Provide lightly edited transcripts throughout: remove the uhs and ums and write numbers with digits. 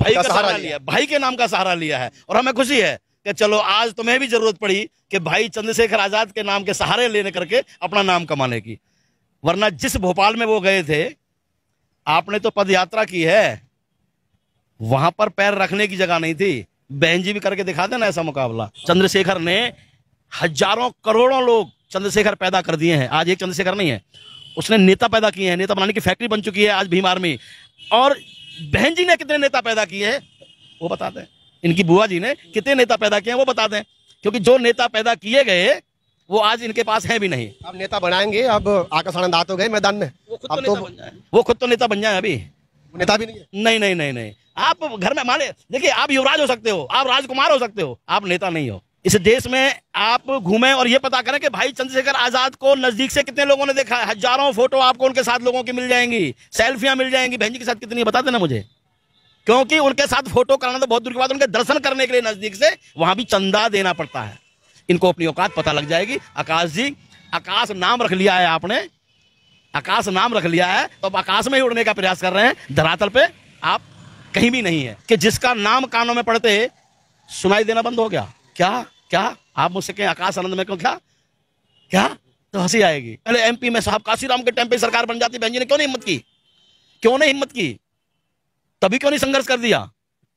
भाई का सहारा लिया, भाई के नाम का सहारा लिया है। और हमें खुशी है कि चलो आज तुम्हें भी जरूरत पड़ी कि भाई चंद्रशेखर आजाद के नाम के सहारे लेने करके अपना नाम कमाने की। वरना जिस भोपाल में वो गए थे, आपने तो पद यात्रा की है, वहां पर पैर रखने की जगह नहीं थी। बहन जी भी करके दिखा देना ऐसा मुकाबला। चंद्रशेखर ने हजारों करोड़ों लोग चंद्रशेखर पैदा कर दिए हैं। आज एक चंद्रशेखर नहीं है, उसने नेता पैदा किए हैं। नेता बनाने की फैक्ट्री बन चुकी है आज भीम आर्मी। और बहन जी ने कितने नेता पैदा किए हैं वो बता दें, इनकी बुआ जी ने कितने नेता पैदा किए हैं वो बता दें, क्योंकि जो नेता पैदा किए गए वो आज इनके पास है भी नहीं। अब नेता बनाएंगे, अब आकाश आनंद आ तो गए मैदान में, वो खुद तो नेता बन जाए। अभी नेता भी नहीं है। नहीं नहीं नहीं नहीं, आप घर में माने, देखिए आप युवराज हो सकते हो, आप राजकुमार हो सकते हो, आप नेता नहीं हो। इस देश में आप घूमें और ये पता करें कि भाई चंद्रशेखर आजाद को नजदीक से कितने लोगों ने देखा है। हजारों फोटो आपको उनके साथ लोगों की मिल जाएंगी, सेल्फियां मिल जाएंगी। बहन जी के साथ कितनी है बता देना मुझे, क्योंकि उनके साथ फोटो कराना तो बहुत दूर की बात, उनके दर्शन करने के लिए नजदीक से वहां भी चंदा देना पड़ता है। इनको अपनी औकात पता लग जाएगी। आकाश जी, आकाश नाम रख लिया है आपने, आकाश नाम रख लिया है तो अब आकाश में ही उड़ने का प्रयास कर रहे हैं, धरातल पे आप कहीं भी नहीं है। कि जिसका नाम कानों में पड़ते सुनाई देना बंद हो गया। क्या क्या आप मुझसे कहें आकाश आनंद में क्यों, क्या क्या, तो हंसी आएगी। पहले एमपी में साहब काशीराम के टाइम पे सरकार बन जाती, बहन जी ने क्यों नहीं हिम्मत की, क्यों नहीं हिम्मत की, तभी क्यों नहीं संघर्ष कर दिया।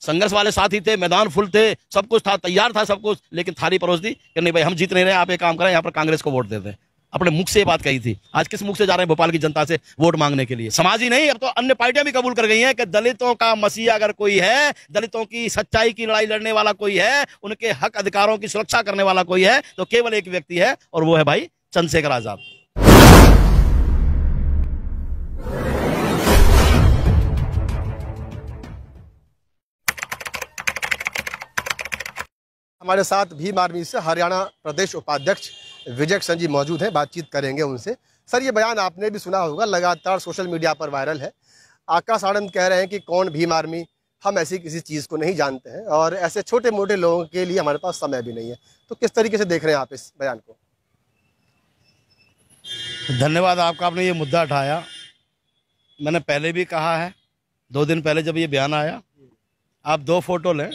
संघर्ष वाले साथी थे, मैदान फुल थे, सब कुछ था, तैयार था सब कुछ, लेकिन थाली परोस दी कि नहीं भाई हम जीत नहीं रहे, आप एक काम करें यहाँ पर कांग्रेस को वोट दे दें। अपने मुख से ये बात कही थी। आज किस मुख से जा रहे हैं भोपाल की जनता से वोट मांगने के लिए? समाज ही नहीं, अब तो अन्य पार्टियां भी कबूल कर गई हैं कि दलितों का मसीहा अगर कोई है, दलितों की सच्चाई की लड़ाई लड़ने वाला कोई है, उनके हक अधिकारों की सुरक्षा करने वाला कोई है, तो केवल एक व्यक्ति है और वो है भाई चंद्रशेखर आजाद। हमारे साथ भीम आर्मी से हरियाणा प्रदेश उपाध्यक्ष विजय किशन जी मौजूद हैं, बातचीत करेंगे उनसे। सर, ये बयान आपने भी सुना होगा, लगातार सोशल मीडिया पर वायरल है। आकाश आनंद कह रहे हैं कि कौन भीम आर्मी, हम ऐसी किसी चीज़ को नहीं जानते हैं और ऐसे छोटे मोटे लोगों के लिए हमारे पास समय भी नहीं है। तो किस तरीके से देख रहे हैं आप इस बयान को? धन्यवाद आपका, आपने ये मुद्दा उठाया। मैंने पहले भी कहा है, 2 दिन पहले जब ये बयान आया, आप 2 फोटो लें,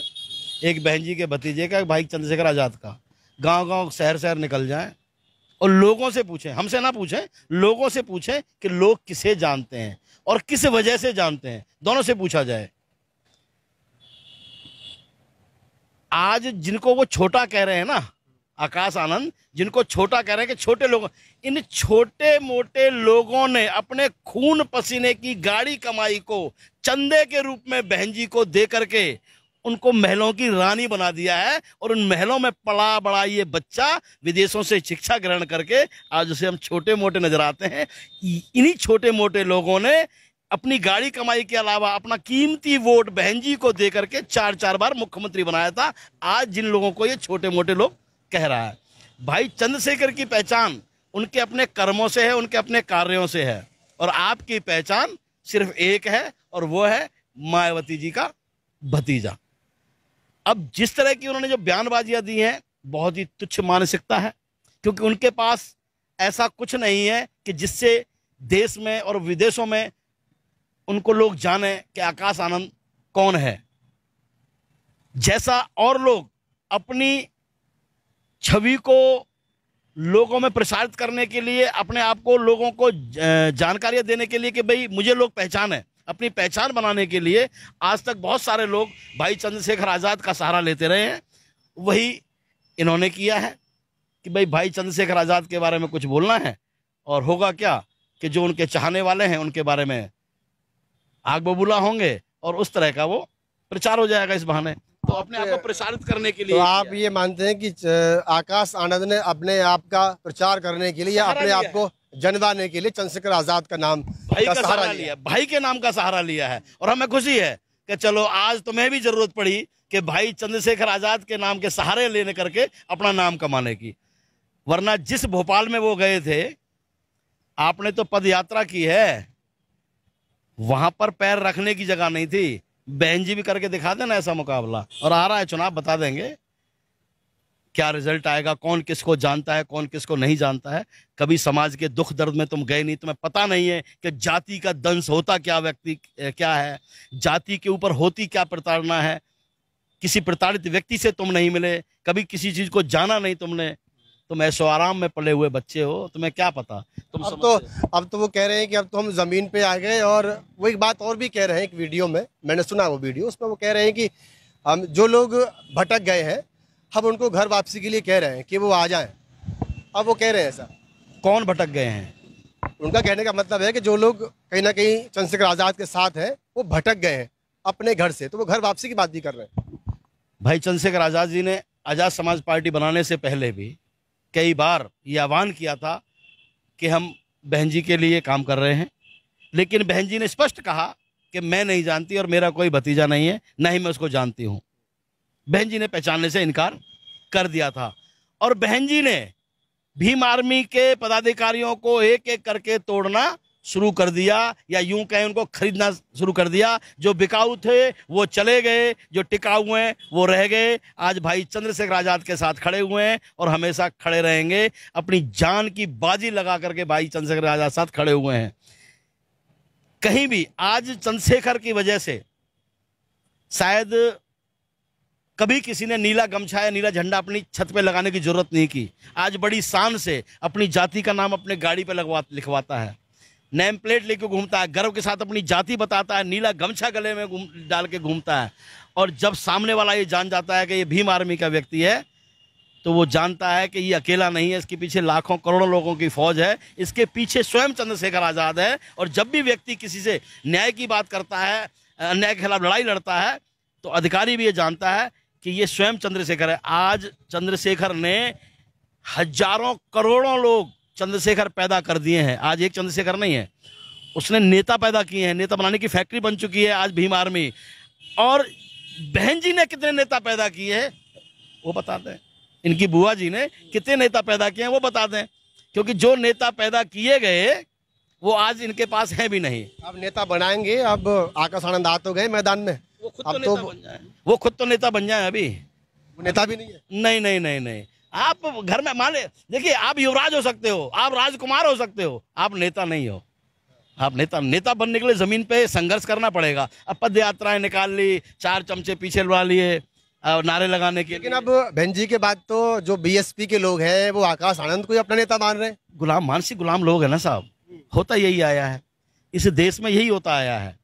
एक बहन जी के भतीजे का, एक भाई चंद्रशेखर आजाद का, गांव-गांव शहर शहर निकल जाएं और लोगों से पूछें, हमसे ना पूछें, लोगों से पूछें कि लोग किसे जानते हैं और किस वजह से जानते हैं, दोनों से पूछा जाए। आज जिनको वो छोटा कह रहे हैं ना, आकाश आनंद, जिनको छोटा कह रहे हैं कि छोटे लोग, इन छोटे मोटे लोगों ने अपने खून पसीने की गाड़ी कमाई को चंदे के रूप में बहन जी को दे करके उनको महलों की रानी बना दिया है। और उन महलों में पला बड़ा ये बच्चा विदेशों से शिक्षा ग्रहण करके आज उसे हम छोटे मोटे नजर आते हैं। इन्हीं छोटे मोटे लोगों ने अपनी गाड़ी कमाई के अलावा अपना कीमती वोट बहन जी को दे करके 4-4 बार मुख्यमंत्री बनाया था। आज जिन लोगों को ये छोटे मोटे लोग कह रहा है, भाई चंद्रशेखर की पहचान उनके अपने कर्मों से है, उनके अपने कार्यों से है। और आपकी पहचान सिर्फ एक है और वो है मायावती जी का भतीजा। अब जिस तरह की उन्होंने जो बयानबाजियां दी हैं, बहुत ही तुच्छ मानसिकता है, क्योंकि उनके पास ऐसा कुछ नहीं है कि जिससे देश में और विदेशों में उनको लोग जाने कि आकाश आनंद कौन है। जैसा और लोग अपनी छवि को लोगों में प्रसारित करने के लिए, अपने आप को लोगों को जानकारियां देने के लिए कि भाई मुझे लोग पहचाने, अपनी पहचान बनाने के लिए आज तक बहुत सारे लोग भाई चंद्रशेखर आजाद का सहारा लेते रहे हैं। वही इन्होंने किया है कि भाई चंद्रशेखर आजाद के बारे में कुछ बोलना है, और होगा क्या कि जो उनके चाहने वाले हैं उनके बारे में आग बबूला होंगे और उस तरह का वो प्रचार हो जाएगा इस बहाने, तो अपने आप को प्रसारित करने के लिए। तो आप ये मानते हैं कि आकाश आनंद ने अपने आप का प्रचार करने के लिए, अपने आप को जनवाने के लिए चंद्रशेखर आजाद का नाम, भाई का सहारा लिया, भाई के नाम का सहारा लिया है। और हमें खुशी है कि चलो आज तुम्हें भी जरूरत पड़ी कि भाई चंद्रशेखर आजाद के नाम के सहारे लेने करके अपना नाम कमाने की। वरना जिस भोपाल में वो गए थे, आपने तो पद यात्रा की है, वहां पर पैर रखने की जगह नहीं थी। बहन जी भी करके दिखा देना ऐसा मुकाबला, और आ रहा है चुनाव, बता देंगे क्या रिजल्ट आएगा, कौन किसको जानता है, कौन किसको नहीं जानता है। कभी समाज के दुख दर्द में तुम गए नहीं, तुम्हें पता नहीं है कि जाति का दंश होता क्या, व्यक्ति क्या है, जाति के ऊपर होती क्या प्रताड़ना है। किसी प्रताड़ित व्यक्ति से तुम नहीं मिले, कभी किसी चीज को जाना नहीं तुमने, तुम ऐशो आराम में पले हुए बच्चे हो, तुम्हें क्या पता। तुम अब तो वो कह रहे हैं कि अब तो हम जमीन पे आ गए। और वो एक बात और भी कह रहे हैं, एक वीडियो में मैंने सुना वो वीडियो, उसमें वो कह रहे हैं कि हम जो लोग भटक गए हैं हम उनको घर वापसी के लिए कह रहे हैं कि वो आ जाएं। अब वो कह रहे हैं ऐसा। कौन भटक गए हैं? उनका कहने का मतलब है कि जो लोग कहीं ना कहीं चंद्रशेखर आजाद के साथ हैं वो भटक गए हैं अपने घर से, तो वो घर वापसी की बात भी कर रहे हैं। भाई चंद्रशेखर आजाद जी ने आजाद समाज पार्टी बनाने से पहले भी कई बार ये आह्वान किया था कि हम बहन जी के लिए काम कर रहे हैं, लेकिन बहन जी ने स्पष्ट कहा कि मैं नहीं जानती और मेरा कोई भतीजा नहीं है, ना ही मैं उसको जानती हूं। बहन जी ने पहचानने से इनकार कर दिया था। और बहन जी ने भीम आर्मी के पदाधिकारियों को एक एक करके तोड़ना शुरू कर दिया, या यूं कहें उनको खरीदना शुरू कर दिया। जो बिकाऊ थे वो चले गए, जो टिकाऊ हैं वो रह गए। आज भाई चंद्रशेखर आजाद के साथ खड़े हुए हैं और हमेशा खड़े रहेंगे। अपनी जान की बाजी लगा करके भाई चंद्रशेखर आजाद साथ खड़े हुए हैं। कहीं भी आज चंद्रशेखर की वजह से शायद कभी किसी ने नीला गमछा या नीला झंडा अपनी छत पे लगाने की जरूरत नहीं की। आज बड़ी शान से अपनी जाति का नाम अपने गाड़ी पे लिखवाता है, नेम प्लेट लेके घूमता है, गर्व के साथ अपनी जाति बताता है, नीला गमछा गले में डाल के घूमता है। और जब सामने वाला ये जान जाता है कि ये भीम आर्मी का व्यक्ति है, तो वो जानता है कि ये अकेला नहीं है, इसके पीछे लाखों करोड़ों लोगों की फौज है, इसके पीछे स्वयं चंद्रशेखर आजाद है। और जब भी व्यक्ति किसी से न्याय की बात करता है, अन्याय के खिलाफ लड़ाई लड़ता है, तो अधिकारी भी ये जानता है कि ये स्वयं चंद्रशेखर है। आज चंद्रशेखर ने हजारों करोड़ों लोग चंद्रशेखर पैदा कर दिए हैं। आज एक चंद्रशेखर नहीं है, उसने नेता पैदा किए हैं, नेता बनाने की फैक्ट्री बन चुकी है आज भीम आर्मी। और बहन जी ने कितने नेता पैदा किए हैं वो बता दें, इनकी बुआ जी ने कितने नेता पैदा किए हैं वो बता दें, क्योंकि जो नेता पैदा किए गए वो आज इनके पास है भी नहीं। अब नेता बनाएंगे, अब आकाश आनंद आ तो गए मैदान में, वो खुद तो नेता बन जाए, वो खुद तो नेता बन जाए। अभी वो नेता भी नहीं है। नहीं नहीं नहीं नहीं, आप घर में मान ले, देखिए आप युवराज हो सकते हो, आप राजकुमार हो सकते हो, आप नेता नहीं हो। आप नेता बनने के लिए जमीन पे संघर्ष करना पड़ेगा। अब पद यात्राएं निकाल ली, 4 चमचे पीछे लुढ़ा लिए नारे लगाने के। लेकिन अब बहन जी के बाद तो जो बीएसपी के लोग हैं वो आकाश आनंद को ही अपना नेता मान रहे हैं। गुलाम, मानसिक गुलाम लोग है ना साहब, होता यही आया है इस देश में, यही होता आया है।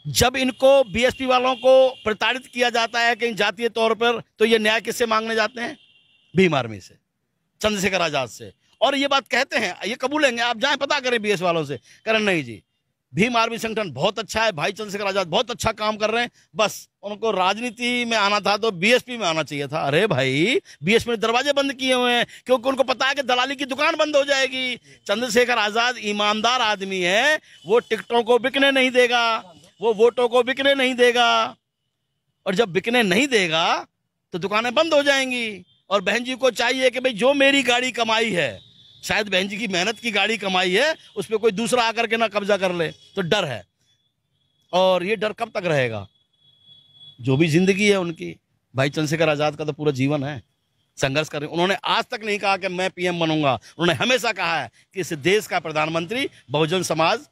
जब इनको बीएसपी वालों को प्रताड़ित किया जाता है कहीं जातीय तौर पर, तो ये न्याय किससे मांगने जाते हैं? भीम आर्मी से, चंद्रशेखर आजाद से। और ये बात कहते हैं, ये कबूलेंगे, आप जाएं पता करें बीएस वालों से, करें नहीं जी भीम आर्मी संगठन बहुत अच्छा है, भाई चंद्रशेखर आजाद बहुत अच्छा काम कर रहे हैं, बस उनको राजनीति में आना था तो बीएसपी में आना चाहिए था। अरे भाई बीएसपी ने दरवाजे बंद किए हुए हैं, क्योंकि उनको पता है कि दलाली की दुकान बंद हो जाएगी। चंद्रशेखर आजाद ईमानदार आदमी है, वो टिकटों को बिकने नहीं देगा, वो वोटों को बिकने नहीं देगा। और जब बिकने नहीं देगा तो दुकानें बंद हो जाएंगी। और बहन जी को चाहिए कि भाई जो मेरी गाड़ी कमाई है, शायद बहन जी की मेहनत की गाड़ी कमाई है, उस पर कोई दूसरा आकर के ना कब्जा कर ले, तो डर है। और ये डर कब तक रहेगा? जो भी जिंदगी है उनकी, भाई चंद्रशेखर आजाद का तो पूरा जीवन है संघर्ष कर रहे। उन्होंने आज तक नहीं कहा कि मैं पीएम बनूंगा, उन्होंने हमेशा कहा है कि इस देश का प्रधानमंत्री बहुजन समाज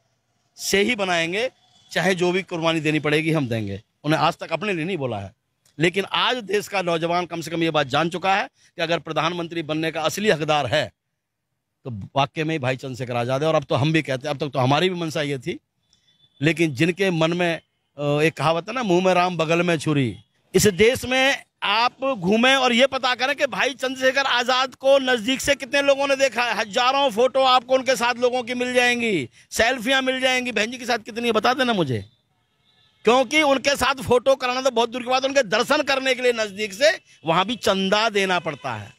से ही बनाएंगे, चाहे जो भी कुर्बानी देनी पड़ेगी हम देंगे। उन्हें आज तक अपने लिए नहीं बोला है, लेकिन आज देश का नौजवान कम से कम ये बात जान चुका है कि अगर प्रधानमंत्री बनने का असली हकदार है तो वाकई में भाई चंद्रशेखर आजाद है। और अब तो हम भी कहते हैं, अब तक तो हमारी भी मंशा ये थी, लेकिन जिनके मन में एक कहावत है ना, मुंह में राम बगल में छुरी। इस देश में आप घूमें और ये पता करें कि भाई चंद्रशेखर आजाद को नजदीक से कितने लोगों ने देखा है। हजारों फोटो आपको उनके साथ लोगों की मिल जाएंगी, सेल्फियां मिल जाएंगी। बहन जी के साथ कितनी बता देना मुझे, क्योंकि उनके साथ फोटो कराना तो बहुत दूर की बात, उनके दर्शन करने के लिए नजदीक से वहां भी चंदा देना पड़ता है।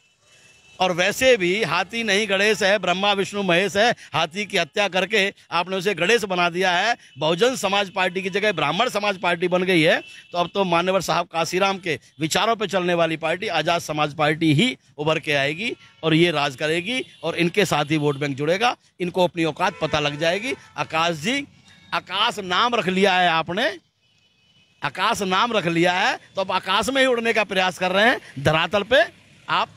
और वैसे भी हाथी नहीं गणेश है, ब्रह्मा विष्णु महेश है। हाथी की हत्या करके आपने उसे गणेश बना दिया है। बहुजन समाज पार्टी की जगह ब्राह्मण समाज पार्टी बन गई है। तो अब तो मान्यवर साहब काशीराम के विचारों पे चलने वाली पार्टी आजाद समाज पार्टी ही उभर के आएगी और ये राज करेगी और इनके साथ ही वोट बैंक जुड़ेगा। इनको अपनी औकात पता लग जाएगी। आकाश जी, आकाश नाम रख लिया है आपने, आकाश नाम रख लिया है, तो अब आकाश में ही उड़ने का प्रयास कर रहे हैं, धरातल पे आप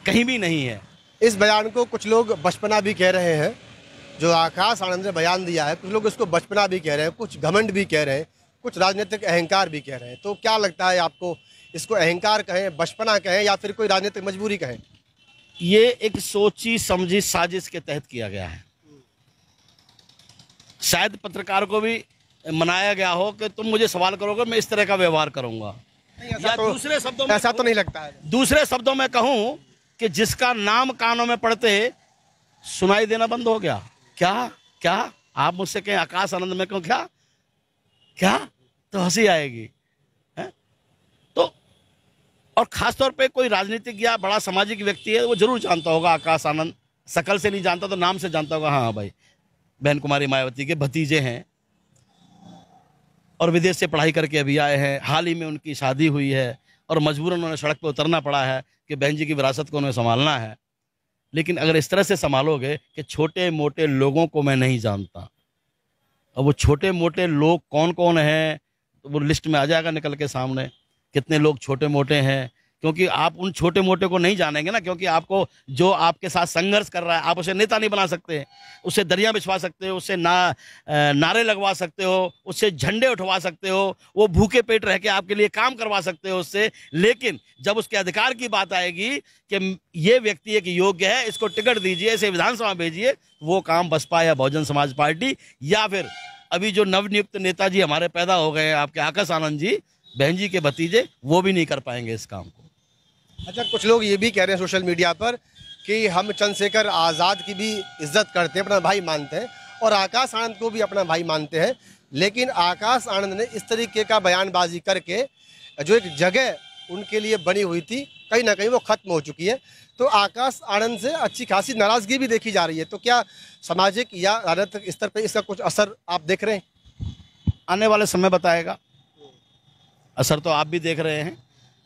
कहीं भी नहीं है। इस बयान को कुछ लोग बचपना भी कह रहे हैं, जो आकाश आनंद ने बयान दिया है, कुछ लोग इसको बचपना भी कह रहे हैं, कुछ घमंड भी कह रहे हैं, कुछ राजनीतिक अहंकार भी कह रहे हैं। तो क्या लगता है आपको, इसको अहंकार कहें, बचपना कहें, या फिर कोई राजनीतिक मजबूरी कहें? ये एक सोची समझी साजिश के तहत किया गया है। शायद पत्रकार को भी मनाया गया हो कि तुम मुझे सवाल करोगे, मैं इस तरह का व्यवहार करूंगा। या दूसरे शब्दों में ऐसा तो नहीं लगता है। दूसरे शब्दों में कहूं कि जिसका नाम कानों में पड़ते सुनाई देना बंद हो गया। क्या आप मुझसे कहें आकाश आनंद, में कहूं क्या तो हंसी आएगी है? तो और खासतौर पे कोई राजनीतिक या बड़ा सामाजिक व्यक्ति है, वो जरूर जानता होगा आकाश आनंद। शकल से नहीं जानता तो नाम से जानता होगा। हाँ भाई, बहन कुमारी मायावती के भतीजे हैं और विदेश से पढ़ाई करके अभी आए हैं। हाल ही में उनकी शादी हुई है और मजबूरन उन्हें सड़क पर उतरना पड़ा है कि बहन जी की विरासत को उन्हें संभालना है। लेकिन अगर इस तरह से संभालोगे कि छोटे मोटे लोगों को मैं नहीं जानता, और वो छोटे मोटे लोग कौन कौन हैं तो वो लिस्ट में आ जाएगा निकल के सामने, कितने लोग छोटे मोटे हैं। क्योंकि आप उन छोटे मोटे को नहीं जानेंगे ना, क्योंकि आपको जो आपके साथ संघर्ष कर रहा है, आप उसे नेता नहीं बना सकते, उससे दरिया बिछवा सकते हो, उससे नारे लगवा सकते हो, उससे झंडे उठवा सकते हो, वो भूखे पेट रह के आपके लिए काम करवा सकते हो उससे। लेकिन जब उसके अधिकार की बात आएगी कि ये व्यक्ति एक योग्य है, इसको टिकट दीजिए, इसे विधानसभा भेजिए, वो काम बसपा या बहुजन समाज पार्टी या फिर अभी जो नवनियुक्त नेताजी हमारे पैदा हो गए हैं, आपके आकाश आनंद जी, बहन जी के भतीजे, वो भी नहीं कर पाएंगे इस काम को। अच्छा, कुछ लोग ये भी कह रहे हैं सोशल मीडिया पर कि हम चंद्रशेखर आज़ाद की भी इज्जत करते हैं, अपना भाई मानते हैं, और आकाश आनंद को भी अपना भाई मानते हैं। लेकिन आकाश आनंद ने इस तरीके का बयानबाजी करके जो एक जगह उनके लिए बनी हुई थी, कहीं ना कहीं वो खत्म हो चुकी है। तो आकाश आनंद से अच्छी खासी नाराज़गी भी देखी जा रही है। तो क्या सामाजिक या राजनीतिक स्तर पर इसका कुछ असर आप देख रहे हैं? आने वाला समय बताएगा। असर तो आप भी देख रहे हैं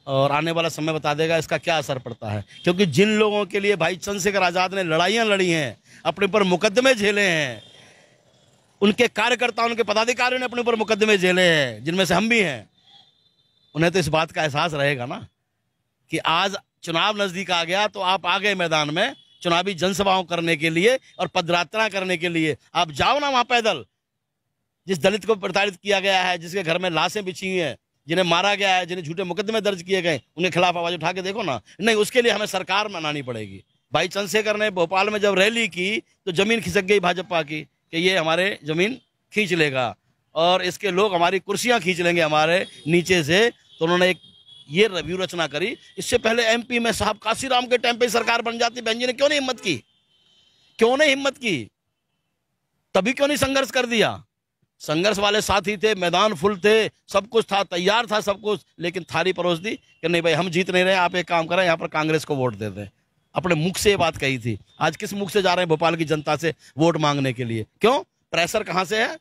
और आने वाला समय बता देगा इसका क्या असर पड़ता है। क्योंकि जिन लोगों के लिए भाई चंद्रशेखर आज़ाद ने लड़ाइयाँ लड़ी हैं, अपने ऊपर मुकदमे झेले हैं, उनके कार्यकर्ताओं, उनके पदाधिकारियों ने अपने ऊपर मुकदमे झेले हैं, जिनमें से हम भी हैं, उन्हें तो इस बात का एहसास रहेगा ना कि आज चुनाव नज़दीक आ गया तो आप आ गए मैदान में चुनावी जनसभाओं करने के लिए और पदयात्रा करने के लिए। आप जाओ ना वहाँ पैदल। जिस दलित को प्रताड़ित किया गया है, जिसके घर में लाशें बिछी हुई हैं, जिन्हें मारा गया है, जिन्हें झूठे मुकदमे दर्ज किए गए, उनके खिलाफ आवाज उठा के देखो ना। नहीं, उसके लिए हमें सरकार बनानी पड़ेगी। भाई चंद्रशेखर ने भोपाल में जब रैली की तो जमीन खिसक गई भाजपा की कि ये हमारे जमीन खींच लेगा और इसके लोग हमारी कुर्सियां खींच लेंगे हमारे नीचे से। तो उन्होंने एक ये व्यू रचना करी। इससे पहले एमपी में साहब काशीराम के टाइम पे सरकार बन जाती, बहन जी ने क्यों नहीं हिम्मत की? क्यों नहीं हिम्मत की? तभी क्यों नहीं संघर्ष कर दिया? संघर्ष वाले साथी थे, मैदान फुल थे, सब कुछ था, तैयार था सब कुछ, लेकिन थारी परोस दी कि नहीं भाई हम जीत नहीं रहे, आप एक काम करें, यहाँ पर कांग्रेस को वोट दे दें। अपने मुख से ये बात कही थी। आज किस मुख से जा रहे हैं भोपाल की जनता से वोट मांगने के लिए? क्यों? प्रेशर कहां से है?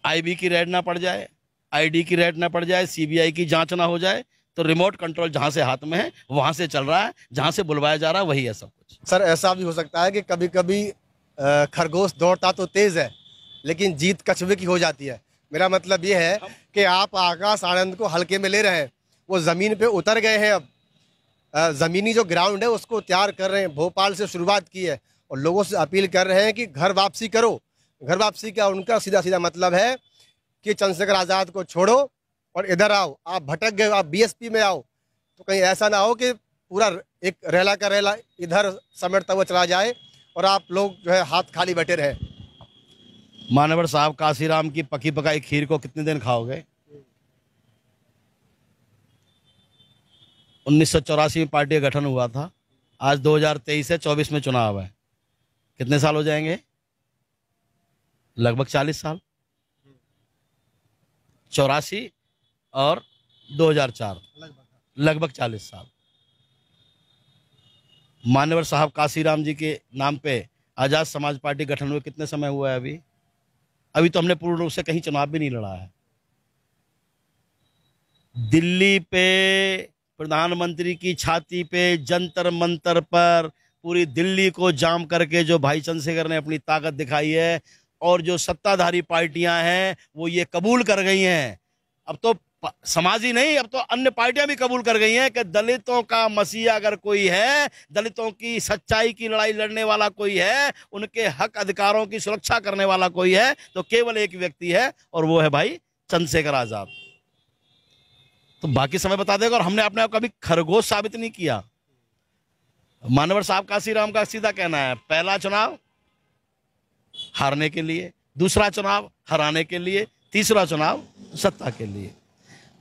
आईबी की रेड ना पड़ जाए, आईडी की रेड ना पड़ जाए, सीबीआई की जांच ना हो जाए, तो रिमोट कंट्रोल जहां से हाथ में है वहां से चल रहा है, जहां से बुलवाया जा रहा है वही है सब कुछ। सर, ऐसा भी हो सकता है कि कभी कभी खरगोश दौड़ता तो तेज है लेकिन जीत कछुए की हो जाती है। मेरा मतलब ये है कि आप आकाश आनंद को हल्के में ले रहे हैं, वो ज़मीन पे उतर गए हैं। अब ज़मीनी जो ग्राउंड है उसको तैयार कर रहे हैं, भोपाल से शुरुआत की है और लोगों से अपील कर रहे हैं कि घर वापसी करो। घर वापसी का उनका सीधा सीधा मतलब है कि चंद्रशेखर आज़ाद को छोड़ो और इधर आओ। आप भटक गए, आप बीएसपी में आओ, तो कहीं ऐसा ना हो कि पूरा एक रेला का रेला इधर समेटता हुआ चला जाए और आप लोग जो है हाथ खाली बैठे रहे। मानवर साहब, काशीराम की पकी पकाई खीर को कितने दिन खाओगे? 1984 में पार्टी का गठन हुआ था, आज 2023 है, 24 में चुनाव है, कितने साल हो जाएंगे? लगभग 40 साल। 84 और 2004 लगभग 40 साल। मान्यवर साहब काशीराम जी के नाम पे आजाद समाज पार्टी गठन हुए कितने समय हुआ है? अभी तो हमने पूर्ण रूप से कहीं चुनाव भी नहीं लड़ा है। दिल्ली पे प्रधानमंत्री की छाती पे जंतर मंतर पर पूरी दिल्ली को जाम करके जो भाई चंद्रशेखर ने अपनी ताकत दिखाई है और जो सत्ताधारी पार्टियां हैं वो ये कबूल कर गई हैं। अब तो समाज ही नहीं, अब तो अन्य पार्टियां भी कबूल कर गई हैं कि दलितों का मसीहा अगर कोई है, दलितों की सच्चाई की लड़ाई लड़ने वाला कोई है, उनके हक अधिकारों की सुरक्षा करने वाला कोई है, तो केवल एक व्यक्ति है, और वो है भाई चंद्रशेखर आजाद। तो बाकी समय बता देगा। और हमने अपने आप कभी खरगोश साबित नहीं किया। मानवर साहब काशीराम का सीधा कहना है, पहला चुनाव हारने के लिए, दूसरा चुनाव हराने के लिए, तीसरा चुनाव सत्ता के लिए।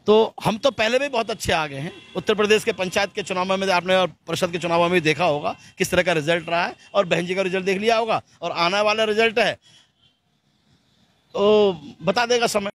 तो हम तो पहले भी बहुत अच्छे आ गए हैं। उत्तर प्रदेश के पंचायत के चुनाव में आपने और परिषद के चुनाव में भी देखा होगा किस तरह का रिजल्ट रहा है, और बहन जी का रिजल्ट देख लिया होगा, और आने वाला रिजल्ट है तो बता देगा समय।